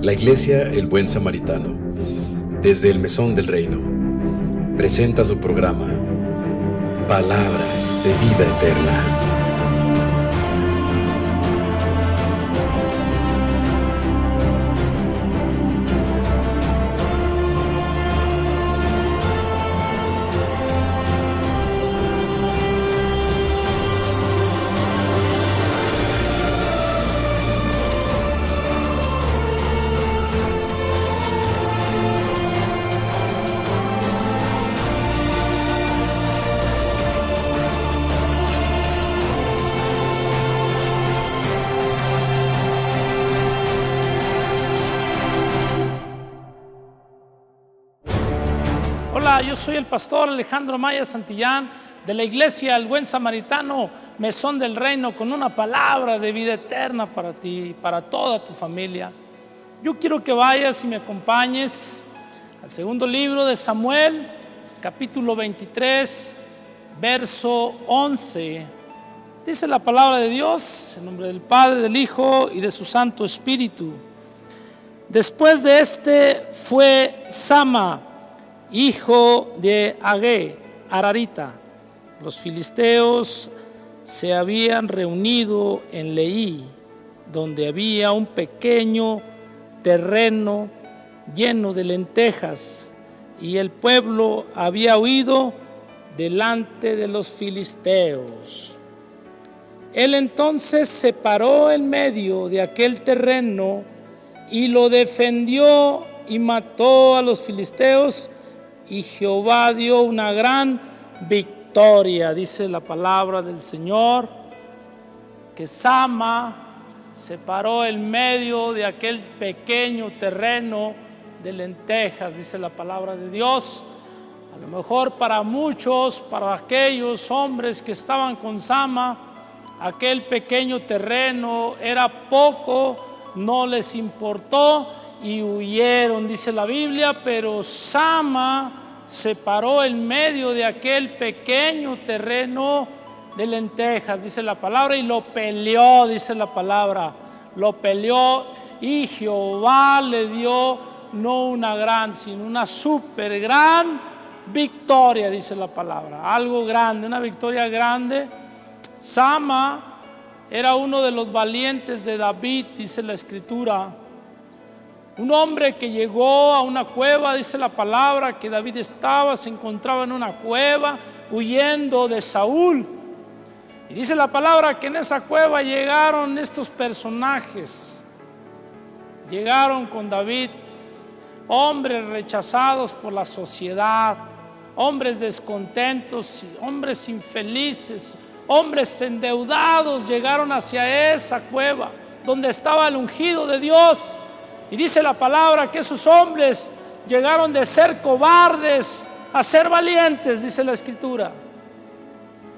La Iglesia El Buen Samaritano, desde el Mesón del Reino, presenta su programa Palabras de Vida Eterna. Hola, yo soy el pastor Alejandro Maya Santillán de la Iglesia El Buen Samaritano, Mesón del Reino, con una palabra de vida eterna para ti y para toda tu familia. Yo quiero que vayas y me acompañes al segundo libro de Samuel, capítulo 23, verso 11. Dice la palabra de Dios, en nombre del Padre, del Hijo y de su Santo Espíritu. Después de este fue Sama, hijo de Agé, Ararita. Los filisteos se habían reunido en Leí, donde había un pequeño terreno lleno de lentejas, y el pueblo había huido delante de los filisteos. Él entonces se paró en medio de aquel terreno y lo defendió y mató a los filisteos, y Jehová dio una gran victoria. Dice la palabra del Señor que Sama se paró en medio de aquel pequeño terreno de lentejas, dice la palabra de Dios. A lo mejor para muchos, para aquellos hombres que estaban con Sama, aquel pequeño terreno era poco, no les importó y huyeron, dice la Biblia. Pero Sama se paró en medio de aquel pequeño terreno de lentejas, dice la palabra, y lo peleó, dice la palabra, lo peleó, y Jehová le dio no una gran, sino una súper gran victoria, dice la palabra, algo grande, una victoria grande. Sama era uno de los valientes de David, dice la Escritura. Un hombre que llegó a una cueva, dice la palabra, que David se encontraba en una cueva huyendo de Saúl. Y dice la palabra que en esa cueva llegaron estos personajes. Llegaron con David, hombres rechazados por la sociedad, hombres descontentos, hombres infelices, hombres endeudados. Llegaron hacia esa cueva donde estaba el ungido de Dios. Y dice la palabra que esos hombres llegaron de ser cobardes a ser valientes, dice la Escritura.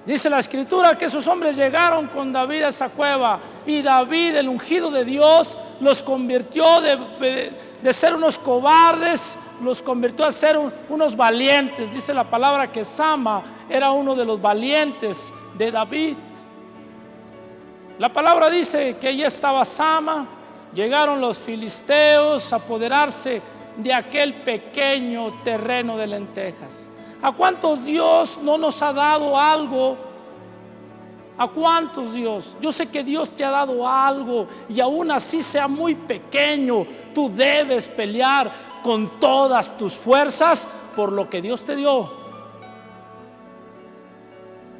Dice la Escritura que esos hombres llegaron con David a esa cueva, y David, el ungido de Dios, los convirtió de ser unos cobardes, los convirtió a ser unos valientes. Dice la palabra que Sama era uno de los valientes de David. La palabra dice que allí estaba Sama. Llegaron los filisteos a apoderarse de aquel pequeño terreno de lentejas. ¿A cuántos Dios no nos ha dado algo? ¿A cuántos Dios? Yo sé que Dios te ha dado algo, y aún así sea muy pequeño, tú debes pelear con todas tus fuerzas por lo que Dios te dio.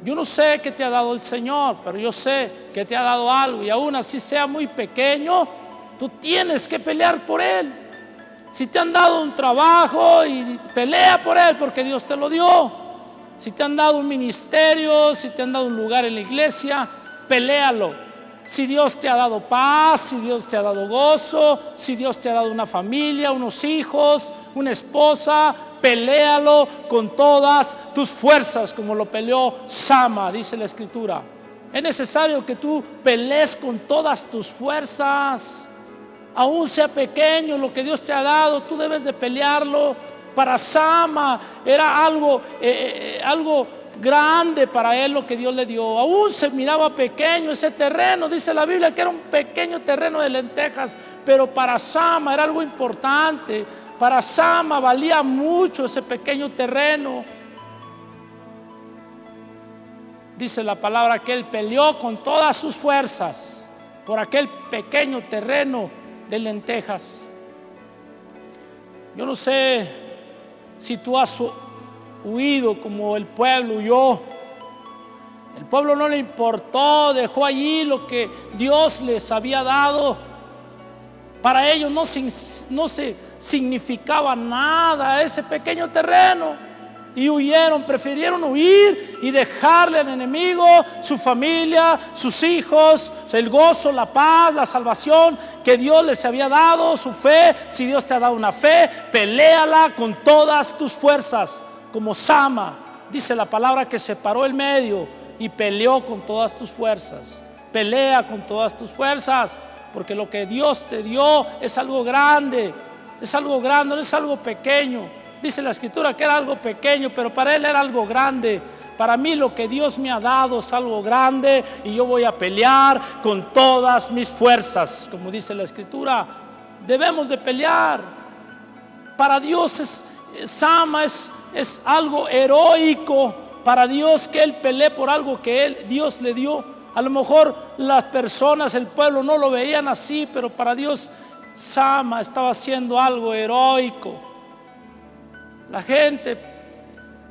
Yo no sé qué te ha dado el Señor, pero yo sé que te ha dado algo, y aún así sea muy pequeño, tú tienes que pelear por él. Si te han dado un trabajo, y pelea por él, porque Dios te lo dio. Si te han dado un ministerio, si te han dado un lugar en la iglesia, peléalo. Si Dios te ha dado paz, si Dios te ha dado gozo, si Dios te ha dado una familia, unos hijos, una esposa, peléalo con todas tus fuerzas, como lo peleó Sama, dice la Escritura. Es necesario que tú pelees con todas tus fuerzas. Aún sea pequeño lo que Dios te ha dado, tú debes de pelearlo. Para Sama era algo grande para él lo que Dios le dio. Aún se miraba pequeño ese terreno. Dice la Biblia que era un pequeño terreno de lentejas, pero para Sama era algo importante. Para Sama valía mucho ese pequeño terreno. Dice la palabra que él peleó con todas sus fuerzas por aquel pequeño terreno de lentejas. Yo no sé si tú has huido como el pueblo huyó. El pueblo no le importó, dejó allí lo que Dios les había dado. Para ellos no se significaba nada ese pequeño terreno. Y huyeron, prefirieron huir y dejarle al enemigo su familia, sus hijos, el gozo, la paz, la salvación que Dios les había dado, su fe. Si Dios te ha dado una fe, peléala con todas tus fuerzas, como Sama. Dice la palabra que se paró en medio y peleó con todas tus fuerzas. Pelea con todas tus fuerzas, porque lo que Dios te dio es algo grande. Es algo grande, no es algo pequeño. Dice la escritura que era algo pequeño, pero para él era algo grande. Para mí lo que Dios me ha dado es algo grande y yo voy a pelear con todas mis fuerzas. Como dice la escritura, debemos de pelear. Para Dios Sama es algo heroico. Para Dios que él pelee por algo que Dios le dio. A lo mejor las personas, el pueblo no lo veían así, pero para Dios Sama estaba haciendo algo heroico. La gente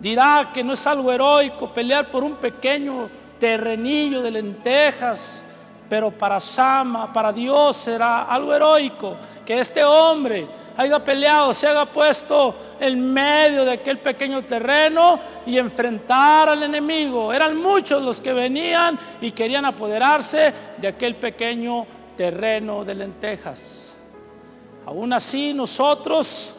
dirá que no es algo heroico pelear por un pequeño terrenillo de lentejas, pero para Sama, para Dios será algo heroico que este hombre haya peleado, se haya puesto en medio de aquel pequeño terreno y enfrentar al enemigo. Eran muchos los que venían y querían apoderarse de aquel pequeño terreno de lentejas. Aún así nosotros,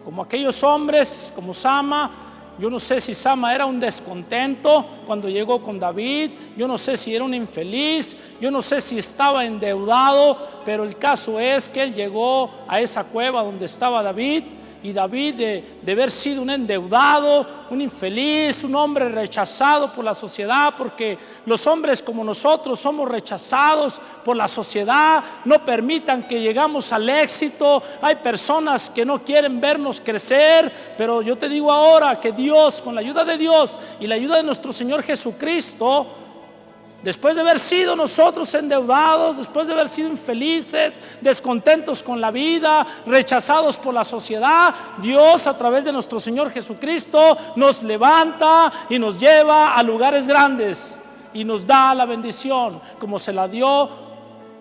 como aquellos hombres, como Sama, yo no sé si Sama era un descontento cuando llegó con David, yo no sé si era un infeliz, yo no sé si estaba endeudado, pero el caso es que él llegó a esa cueva donde estaba David. Y David, de haber sido un endeudado, un infeliz, un hombre rechazado por la sociedad, porque los hombres como nosotros somos rechazados por la sociedad, no permitan que llegamos al éxito. Hay personas que no quieren vernos crecer, pero yo te digo ahora que Dios, con la ayuda de Dios y la ayuda de nuestro Señor Jesucristo, después de haber sido nosotros endeudados, después de haber sido infelices, descontentos con la vida, rechazados por la sociedad, Dios a través de nuestro Señor Jesucristo nos levanta y nos lleva a lugares grandes y nos da la bendición como se la dio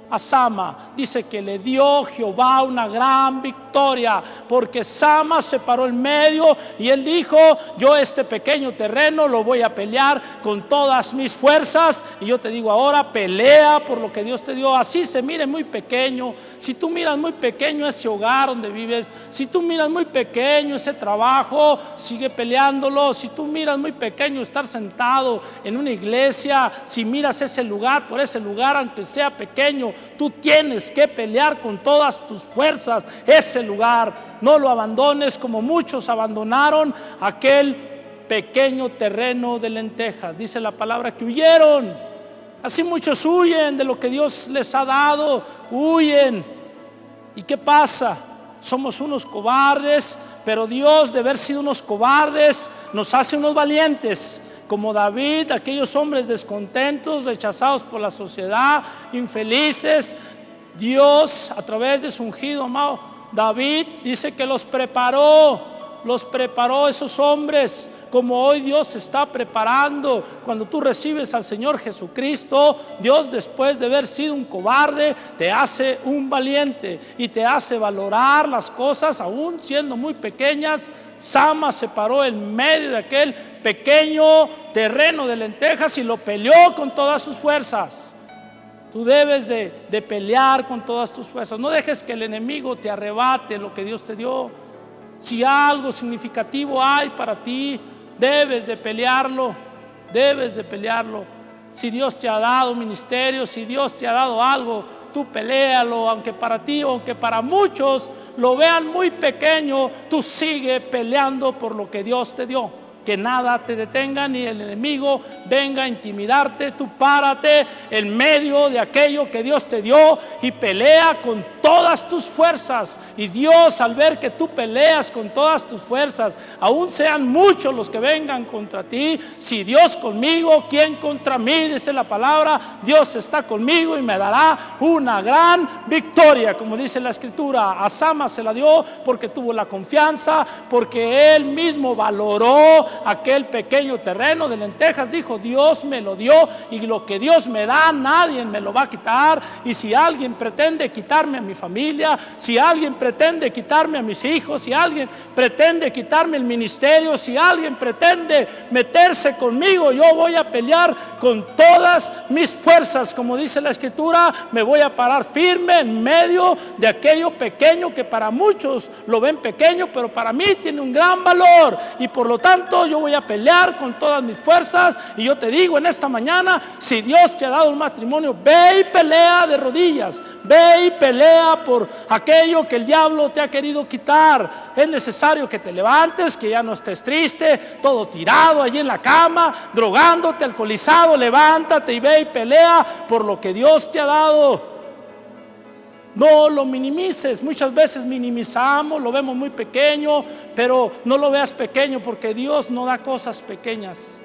a Sama. Dice que le dio Jehová una gran victoria, porque Sama se paró en medio y él dijo: yo este pequeño terreno lo voy a pelear con todas mis fuerzas. Y yo te digo ahora, pelea por lo que Dios te dio. Así se mire muy pequeño. Si tú miras muy pequeño ese hogar donde vives, si tú miras muy pequeño ese trabajo, sigue peleándolo. Si tú miras muy pequeño estar sentado en una iglesia, si miras ese lugar, por ese lugar, aunque sea pequeño, tú tienes que pelear con todas tus fuerzas ese lugar. No lo abandones como muchos abandonaron aquel pequeño terreno de lentejas. Dice la palabra que huyeron. Así muchos huyen de lo que Dios les ha dado, huyen. ¿Y qué pasa? Somos unos cobardes, pero Dios, de haber sido unos cobardes, nos hace unos valientes. Como David, aquellos hombres descontentos, rechazados por la sociedad, infelices, Dios a través de su ungido amado David dice que los preparó esos hombres, como hoy Dios está preparando. Cuando tú recibes al Señor Jesucristo, Dios, después de haber sido un cobarde, te hace un valiente y te hace valorar las cosas aún siendo muy pequeñas. Sama se paró en medio de aquel pequeño terreno de lentejas y lo peleó con todas sus fuerzas. Tú debes de pelear con todas tus fuerzas. No dejes que el enemigo te arrebate lo que Dios te dio. Si algo significativo hay para ti, debes de pelearlo. Debes de pelearlo. Si Dios te ha dado un ministerio, si Dios te ha dado algo, tú peléalo. Aunque para ti, aunque para muchos lo vean muy pequeño, tú sigue peleando por lo que Dios te dio. que nada te detenga ni el enemigo venga a intimidarte. Tú párate en medio de aquello que Dios te dio y pelea con todas tus fuerzas. Y Dios, al ver que tú peleas con todas tus fuerzas, aún sean muchos los que vengan contra ti, si Dios conmigo, ¿quién contra mí? Dice la palabra, Dios está conmigo y me dará una gran victoria, como dice la escritura. A Sama se la dio porque tuvo la confianza, porque él mismo valoró aquel pequeño terreno de lentejas. Dijo: Dios me lo dio, y lo que Dios me da nadie me lo va a quitar. Y si alguien pretende quitarme a mi familia, si alguien pretende quitarme a mis hijos, si alguien pretende quitarme el ministerio, si alguien pretende meterse conmigo, yo voy a pelear con todas mis fuerzas. Como dice la escritura, me voy a parar firme en medio de aquello pequeño que para muchos lo ven pequeño, pero para mí tiene un gran valor. Y por lo tanto yo voy a pelear con todas mis fuerzas. Y yo te digo en esta mañana, si Dios te ha dado un matrimonio, ve y pelea de rodillas, ve y pelea por aquello que el diablo te ha querido quitar. Es necesario que te levantes, que ya no estés triste, todo tirado allí en la cama, drogándote, alcoholizado. Levántate y ve y pelea por lo que Dios te ha dado. No lo minimices. Muchas veces minimizamos, lo vemos muy pequeño, pero no lo veas pequeño, porque Dios no da cosas pequeñas.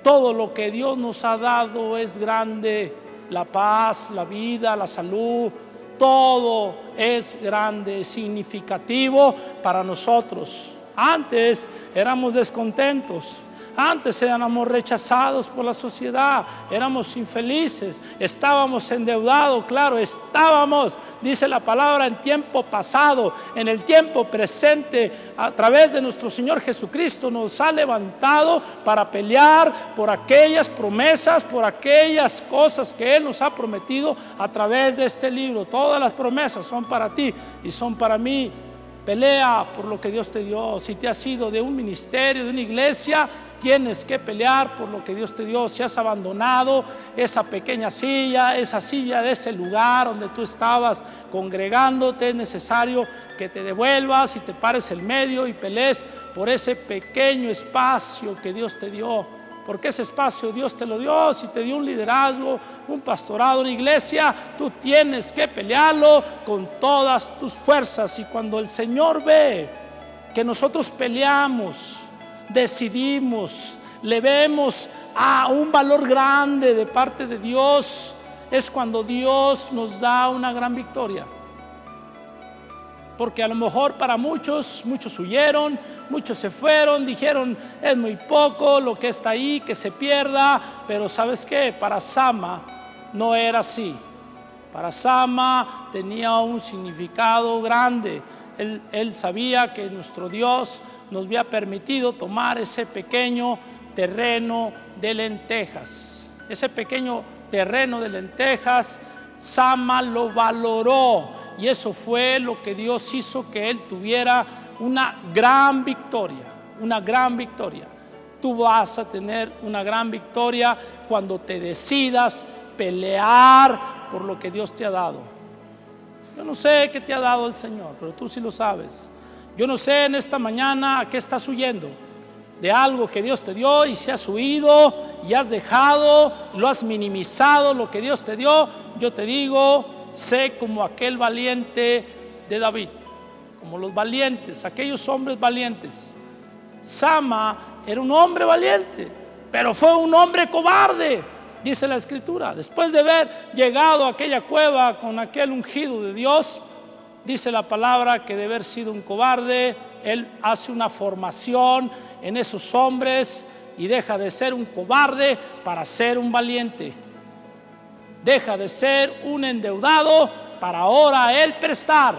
Todo lo que Dios nos ha dado es grande. La paz, la vida, la salud, todo es grande, significativo para nosotros. Antes éramos descontentos. Antes éramos rechazados por la sociedad, éramos infelices, estábamos endeudados. Claro, estábamos, dice la palabra, en tiempo pasado. En el tiempo presente, a través de nuestro Señor Jesucristo, nos ha levantado para pelear por aquellas promesas, por aquellas cosas que Él nos ha prometido a través de este libro. Todas las promesas son para ti y son para mí. Pelea por lo que Dios te dio. Si te has sido de un ministerio, de una iglesia, tienes que pelear por lo que Dios te dio. Si has abandonado esa pequeña silla, esa silla de ese lugar donde tú estabas congregándote, es necesario que te devuelvas y te pares en medio y pelees por ese pequeño espacio que Dios te dio. Porque ese espacio Dios te lo dio. Si te dio un liderazgo, un pastorado, una iglesia, tú tienes que pelearlo con todas tus fuerzas. Y cuando el Señor ve que nosotros peleamos, decidimos, le vemos a un valor grande de parte de Dios, es cuando Dios nos da una gran victoria. Porque a lo mejor para muchos huyeron, muchos se fueron, dijeron: es muy poco lo que está ahí, que se pierda. Pero ¿sabes qué? Para Sama no era así. Para Sama tenía un significado grande. Él sabía que nuestro Dios nos había permitido tomar ese pequeño terreno de lentejas. Ese pequeño terreno de lentejas, Sama lo valoró. Y eso fue lo que Dios hizo que él tuviera una gran victoria. Una gran victoria. Tú vas a tener una gran victoria cuando te decidas pelear por lo que Dios te ha dado. Yo no sé qué te ha dado el Señor, pero tú sí lo sabes. Yo no sé en esta mañana a qué estás huyendo. De algo que Dios te dio, y si has huido y has dejado, lo has minimizado lo que Dios te dio, yo te digo, sé como aquel valiente de David, como los valientes, aquellos hombres valientes. Sama era un hombre valiente, pero fue un hombre cobarde, dice la escritura. Después de haber llegado a aquella cueva con aquel ungido de Dios, dice la palabra que de haber sido un cobarde, él hace una formación en esos hombres y deja de ser un cobarde para ser un valiente. Deja de ser un endeudado para ahora él prestar,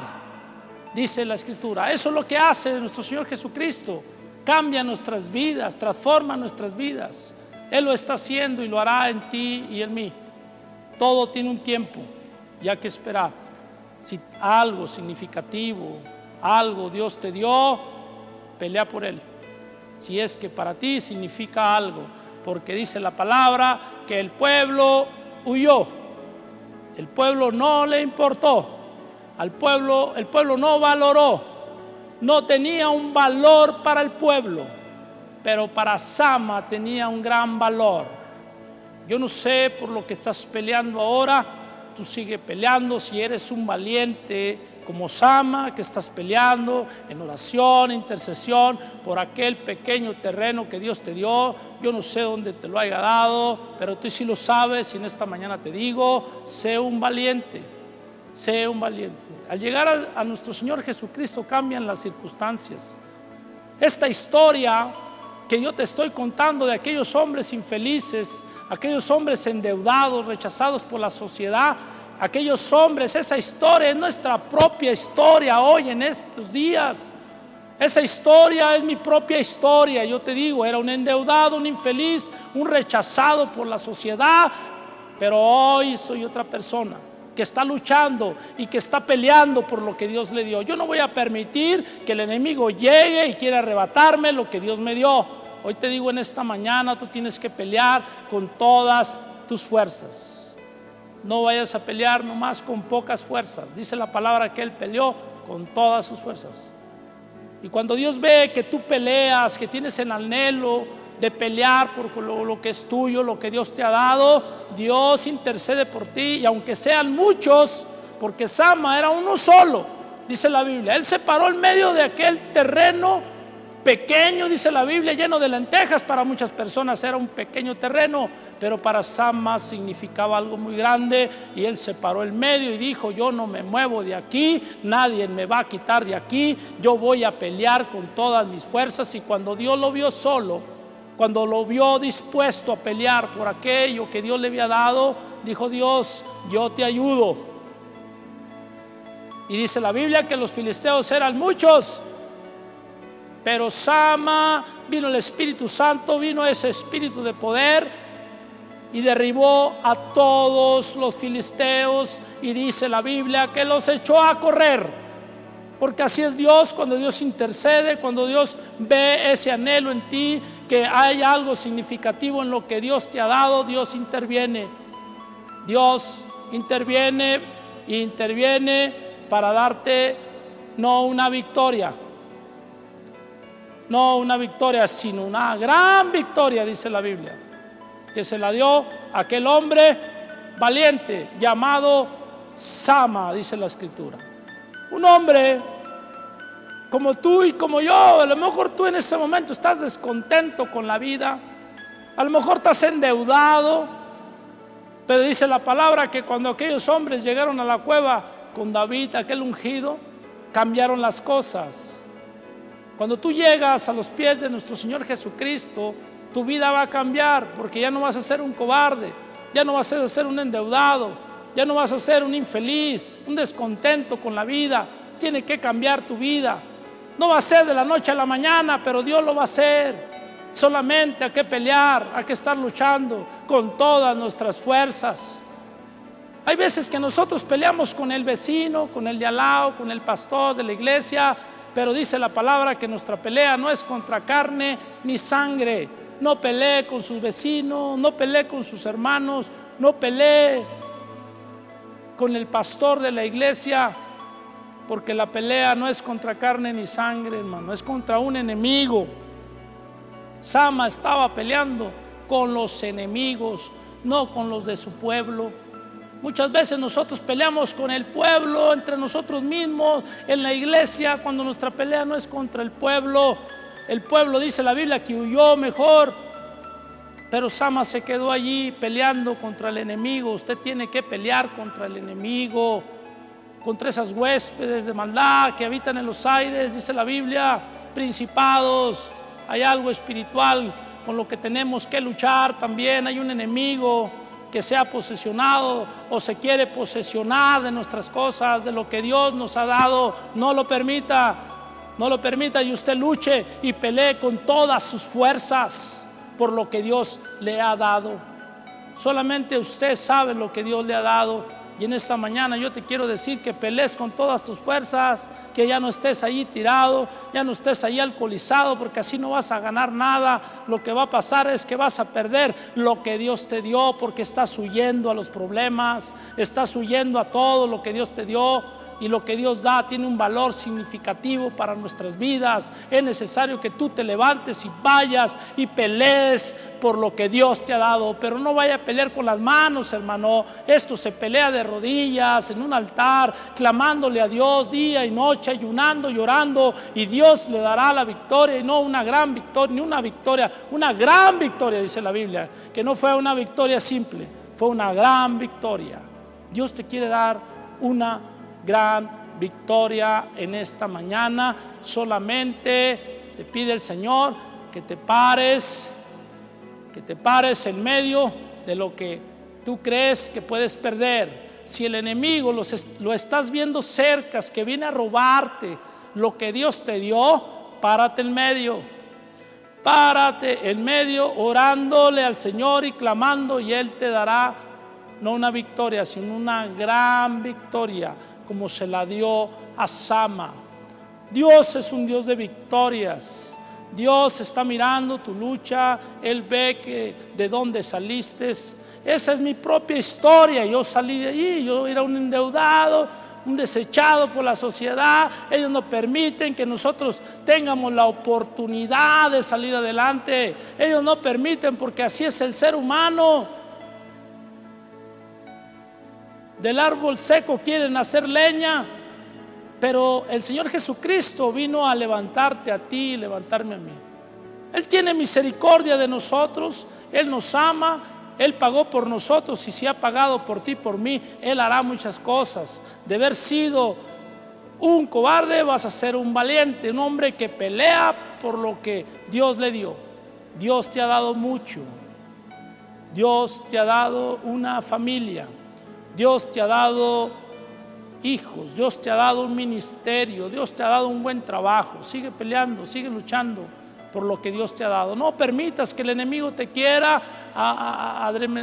dice la escritura. Eso es lo que hace nuestro Señor Jesucristo. Cambia nuestras vidas, transforma nuestras vidas. Él lo está haciendo y lo hará en ti y en mí. Todo tiene un tiempo y hay que esperar. Si algo significativo, algo Dios te dio, pelea por él. Si es que para ti significa algo, porque dice la palabra que el pueblo huyó. El pueblo no le importó. El pueblo no valoró. No tenía un valor para el pueblo. pero para Sama tenía un gran valor. Yo no sé por lo que estás peleando ahora, tú sigue peleando. Si eres un valiente como Sama, que estás peleando en oración, intercesión por aquel pequeño terreno que Dios te dio. Yo no sé dónde te lo haya dado, pero tú sí lo sabes, y en esta mañana te digo, sé un valiente, sé un valiente. Al llegar a nuestro Señor Jesucristo cambian las circunstancias. Esta historia que yo te estoy contando de aquellos hombres infelices, aquellos hombres endeudados, rechazados por la sociedad, aquellos hombres, esa historia es nuestra propia historia hoy en estos días. Esa historia es mi propia historia. Yo te digo, era un endeudado, un infeliz, un rechazado por la sociedad, pero hoy soy otra persona que está luchando y que está peleando por lo que Dios le dio. Yo no voy a permitir que el enemigo llegue y quiera arrebatarme lo que Dios me dio. Hoy te digo, en esta mañana tú tienes que pelear con todas tus fuerzas. No vayas a pelear nomás con pocas fuerzas. Dice la palabra que Él peleó con todas sus fuerzas. Y cuando Dios ve que tú peleas, que tienes el anhelo de pelear por lo que es tuyo, lo que Dios te ha dado, Dios intercede por ti. Y aunque sean muchos, porque Sama era uno solo, dice la Biblia, él se paró en medio de aquel terreno pequeño, dice la Biblia, lleno de lentejas. Para muchas personas era un pequeño terreno, pero para Sama significaba algo muy grande. Y él se paró en medio y dijo: yo no me muevo de aquí, nadie me va a quitar de aquí, yo voy a pelear con todas mis fuerzas. Y cuando Dios lo vio solo, cuando lo vio dispuesto a pelear por aquello que Dios le había dado, dijo: Dios, yo te ayudo. Y dice la Biblia que los filisteos eran muchos, pero Sama, vino el Espíritu Santo, vino ese espíritu de poder y derribó a todos los filisteos. Y dice la Biblia que los echó a correr. Porque así es Dios, cuando Dios intercede, cuando Dios ve ese anhelo en ti, que hay algo significativo en lo que Dios te ha dado, Dios interviene. Dios interviene e interviene para darte no una victoria, sino una gran victoria, dice la Biblia, que se la dio a aquel hombre valiente llamado Sama, dice la Escritura. Un hombre como tú y como yo. A lo mejor tú en ese momento estás descontento con la vida, a lo mejor estás endeudado, pero dice la palabra que cuando aquellos hombres llegaron a la cueva con David, aquel ungido, cambiaron las cosas. Cuando tú llegas a los pies de nuestro Señor Jesucristo, tu vida va a cambiar, porque ya no vas a ser un cobarde, ya no vas a ser un endeudado, ya no vas a ser un infeliz, un descontento con la vida. Tiene que cambiar tu vida. No va a ser de la noche a la mañana, pero Dios lo va a hacer. Solamente hay que pelear, hay que estar luchando con todas nuestras fuerzas. Hay veces que nosotros peleamos con el vecino, con el de al lado, con el pastor de la iglesia, pero dice la palabra que nuestra pelea no es contra carne ni sangre. No pelee con sus vecinos, no pelee con sus hermanos, no pelee con el pastor de la iglesia, porque la pelea no es contra carne ni sangre, hermano, es contra un enemigo. Sama estaba peleando con los enemigos, no con los de su pueblo. Muchas veces nosotros peleamos con el pueblo, entre nosotros mismos, en la iglesia, cuando nuestra pelea no es contra el pueblo. El pueblo, dice la Biblia, que huyó mejor, pero Sama se quedó allí peleando contra el enemigo. Usted tiene que pelear contra el enemigo, contra esas huéspedes de maldad que habitan en los aires, dice la Biblia, principados. Hay algo espiritual con lo que tenemos que luchar también. Hay un enemigo que se ha posesionado o se quiere posesionar de nuestras cosas, de lo que Dios nos ha dado. No lo permita, no lo permita, y usted luche y pelee con todas sus fuerzas por lo que Dios le ha dado. Solamente usted sabe lo que Dios le ha dado. Y en esta mañana yo te quiero decir que pelees con todas tus fuerzas, que ya no estés ahí tirado, ya no estés ahí alcoholizado, porque así no vas a ganar nada. Lo que va a pasar es que vas a perder lo que Dios te dio, porque estás huyendo a los problemas, estás huyendo a todo lo que Dios te dio. y lo que Dios da tiene un valor significativo para nuestras vidas. Es necesario que tú te levantes y vayas y pelees por lo que Dios te ha dado, pero no vaya a pelear con las manos, hermano. Esto se pelea de rodillas en un altar, clamándole a Dios día y noche, ayunando, llorando, y Dios le dará la victoria, y no una gran victoria, ni una victoria, una gran victoria, dice la Biblia, que no fue una victoria simple, fue una gran victoria. Dios te quiere dar una gran victoria en esta mañana. Solamente te pide el Señor que te pares en medio de lo que tú crees que puedes perder. Si el enemigo lo estás viendo cerca, que viene a robarte lo que Dios te dio, párate en medio. Párate en medio orándole al Señor y clamando, y Él te dará no una victoria, sino una gran victoria, como se la dio a Sama. Dios es un Dios de victorias. Dios está mirando tu lucha. Él ve que de dónde saliste. Esa es mi propia historia. Yo salí de allí, yo era un endeudado, un desechado por la sociedad. Ellos no permiten que nosotros tengamos la oportunidad de salir adelante. Ellos no permiten, porque así es el ser humano. Del árbol seco quieren hacer leña, pero el Señor Jesucristo vino a levantarte a ti y levantarme a mí. Él tiene misericordia de nosotros, Él nos ama, Él pagó por nosotros, y si ha pagado por ti y por mí, Él hará muchas cosas. De haber sido un cobarde, vas a ser un valiente, un hombre que pelea por lo que Dios le dio. Dios te ha dado mucho. Dios te ha dado una familia. Dios te ha dado hijos, Dios te ha dado un ministerio, Dios te ha dado un buen trabajo. Sigue peleando, sigue luchando por lo que Dios te ha dado. No permitas que el enemigo te quiera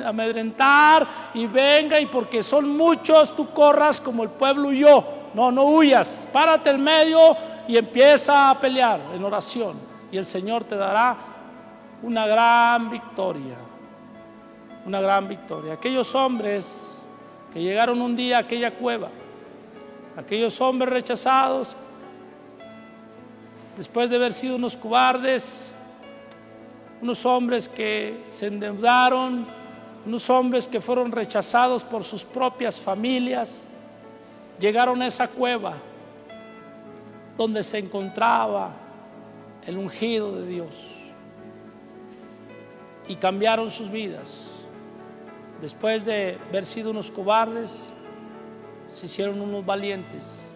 amedrentar y venga, y porque son muchos tú corras como el pueblo huyó. No huyas, párate en medio y empieza a pelear en oración, y el Señor te dará una gran victoria. Una gran victoria. Aquellos hombres que llegaron un día a aquella cueva, aquellos hombres rechazados, después de haber sido unos cobardes, unos hombres que se endeudaron, unos hombres que fueron rechazados por sus propias familias, llegaron a esa cueva donde se encontraba el ungido de Dios, y cambiaron sus vidas. Después de haber sido unos cobardes, se hicieron unos valientes.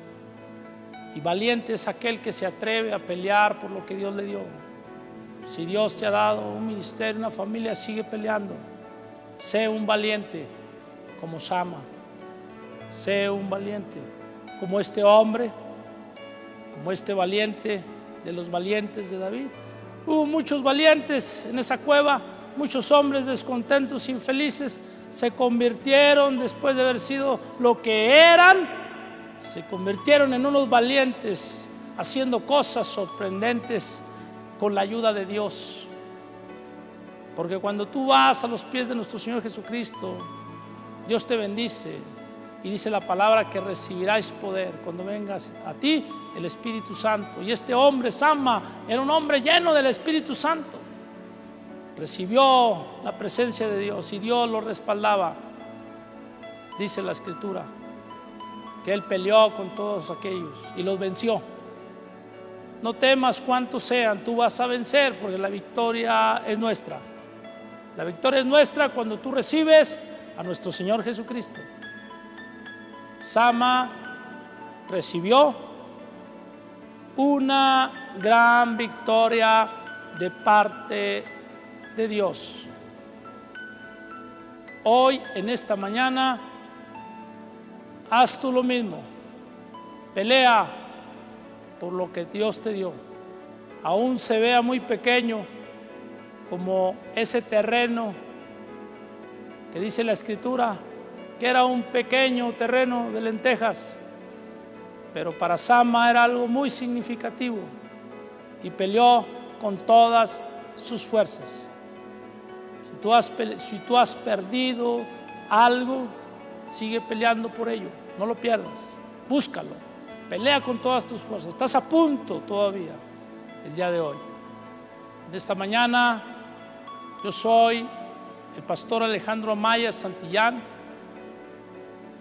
Y valiente es aquel que se atreve a pelear por lo que Dios le dio. Si Dios te ha dado un ministerio, una familia, sigue peleando. Sé un valiente como Sama. Sé un valiente como este hombre, como este valiente de los valientes de David. Hubo muchos valientes en esa cueva. Muchos hombres descontentos, infelices, se convirtieron, después de haber sido lo que eran, se convirtieron en unos valientes, haciendo cosas sorprendentes con la ayuda de Dios. Porque cuando tú vas a los pies de nuestro Señor Jesucristo, Dios te bendice, y dice la palabra que recibirás poder cuando vengas a ti el Espíritu Santo. Y este hombre, Sama, era un hombre lleno del Espíritu Santo. Recibió la presencia de Dios y Dios lo respaldaba. Dice la Escritura que él peleó con todos aquellos y los venció. No temas cuántos sean, tú vas a vencer, porque la victoria es nuestra. La victoria es nuestra cuando tú recibes a nuestro Señor Jesucristo. Sama recibió una gran victoria de parte de Dios. Hoy, en esta mañana, haz tú lo mismo. Pelea por lo que Dios te dio. Aún se vea muy pequeño, como ese terreno que dice la Escritura que era un pequeño terreno de lentejas, pero para Sama era algo muy significativo, y peleó con todas sus fuerzas. Si tú has perdido algo, sigue peleando por ello, no lo pierdas. Búscalo, pelea con todas tus fuerzas. Estás a punto todavía el día de hoy. En esta mañana yo soy el pastor Alejandro Maya Santillán,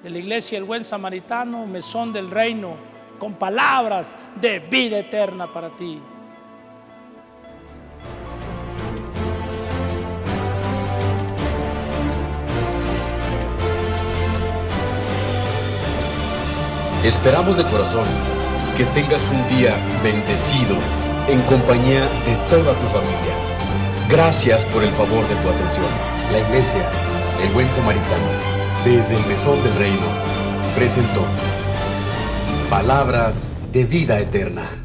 de la Iglesia El Buen Samaritano, Mesón del Reino, con palabras de vida eterna para ti. Esperamos de corazón que tengas un día bendecido en compañía de toda tu familia. Gracias por el favor de tu atención. La Iglesia El Buen Samaritano, desde el Mesón del Reino, presentó Palabras de Vida Eterna.